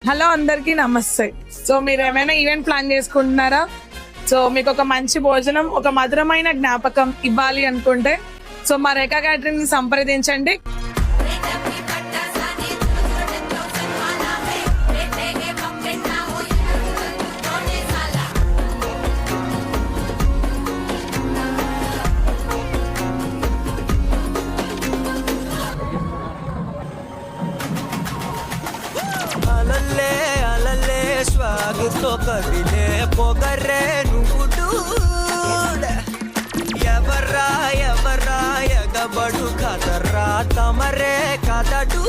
Hello అందరికీ నమస్తే. So మీరు ఏమైనా ఈవెంట్ ప్లాన్ చేసుకుంటున్నారా? సో మీకు ఒక మంచి భోజనం, ఒక మధురమైన జ్ఞాపకం ఇవ్వాలి అనుకుంటే సో మా రేఖా క్యాటరింగ్ ని సంప్రదించండి. స్వాగతో కదిలే పొగరే నువ్వు ఎవరా ఎగబడు కదరా తమరే కదడు